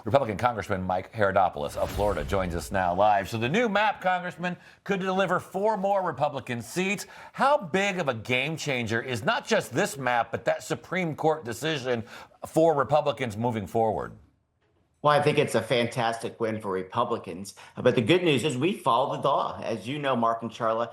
Republican Congressman Mike Haridopolos of Florida joins us now live. So the new map, Congressman, could deliver 4 more Republican seats. How big of a game changer is not just this map, but that Supreme Court decision for Republicans moving forward? Well, I think it's a fantastic win for Republicans. But the good news is we follow the law. As you know, Mark and Charla,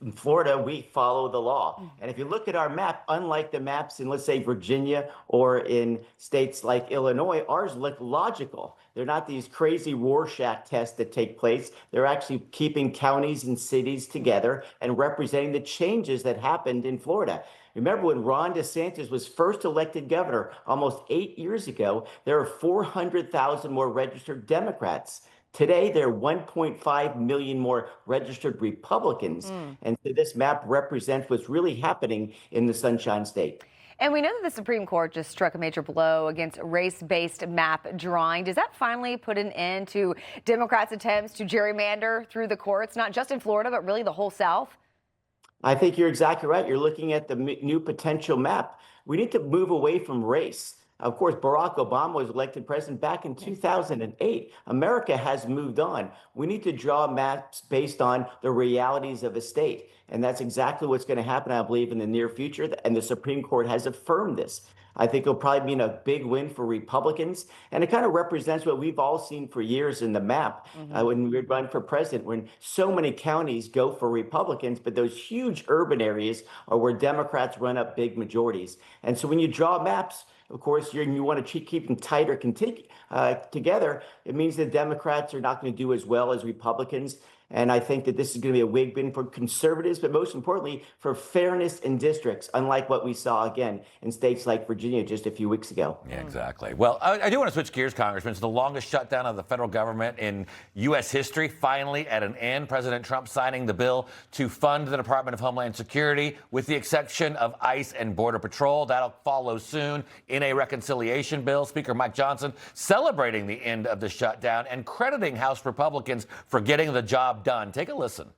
in Florida, we follow the law. And if you look at our map, unlike the maps in, let's say, Virginia or in states like Illinois, ours look logical. They're not these crazy Rorschach tests that take place. They're actually keeping counties and cities together and representing the changes that happened in Florida. Remember when Ron DeSantis was first elected governor almost 8 years ago, there were 400,000 more registered Democrats. Today, there are 1.5 million more registered Republicans. And so this map represents what's really happening in the Sunshine State. And we know that the Supreme Court just struck a major blow against race-based map drawing. Does that finally put an end to Democrats' attempts to gerrymander through the courts, not just in Florida, but really the whole South? I think you're exactly right. You're looking at the new potential map. We need to move away from race. Of course, Barack Obama was elected president back in 2008. America has moved on. We need to draw maps based on the realities of a state. And that's exactly what's going to happen, I believe, in the near future. And the Supreme Court has affirmed this. I think it'll probably mean a big win for Republicans. And it kind of represents what we've all seen for years in the map when we run for president, when so many counties go for Republicans, but those huge urban areas are where Democrats run up big majorities. And so when you draw maps, of course, you want to keep them tighter together. It means that Democrats are not going to do as well as Republicans. And I think that this is going to be a big win for conservatives, but most importantly, for fairness in districts, unlike what we saw, again, in states like Virginia just a few weeks ago. Yeah, exactly. Well, I do want to switch gears, Congressman. It's the longest shutdown of the federal government in U.S. history, finally at an end. President Trump signing the bill to fund the Department of Homeland Security, with the exception of ICE and Border Patrol. That'll follow soon in a reconciliation bill. Speaker Mike Johnson celebrating the end of the shutdown and crediting House Republicans for getting the job done. Take a listen.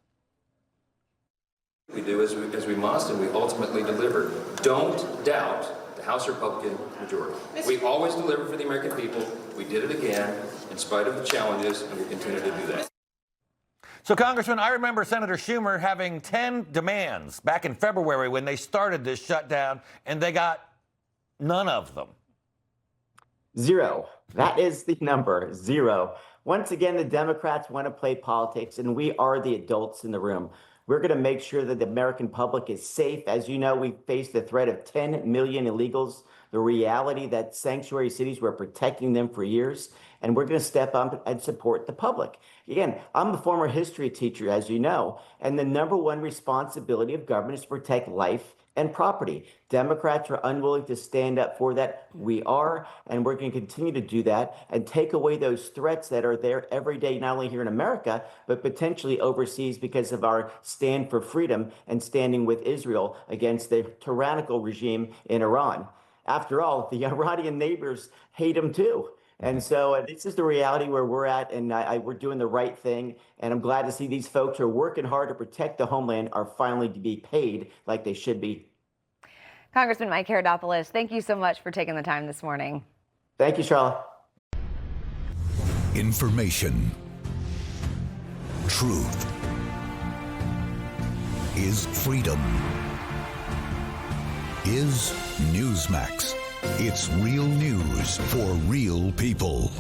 We do as we must, and we ultimately deliver. Don't doubt the House Republican majority. We always deliver for the American people. We did it again, in spite of the challenges, and we continue to do that. So, Congressman, I remember Senator Schumer having 10 demands back in February when they started this shutdown, and they got none of them. 0. That is the number, 0. Once again, the Democrats want to play politics, and we are the adults in the room. We're going to make sure that the American public is safe. As you know, we face the threat of 10 million illegals, the reality that sanctuary cities were protecting them for years, and we're going to step up and support the public. Again, I'm a former history teacher, as you know, and the number one responsibility of government is to protect life and property. Democrats are unwilling to stand up for that. We are, and we're going to continue to do that and take away those threats that are there every day, not only here in America, but potentially overseas because of our stand for freedom and standing with Israel against the tyrannical regime in Iran. After all, the Iranian neighbors hate them too. And so this is the reality where we're at, and we're doing the right thing. And I'm glad to see these folks who are working hard to protect the homeland are finally to be paid like they should be. Congressman Mike Haridopolos, thank you so much for taking the time this morning. Thank you, Charlotte. Information. Truth is freedom. Is Newsmax. It's real news for real people.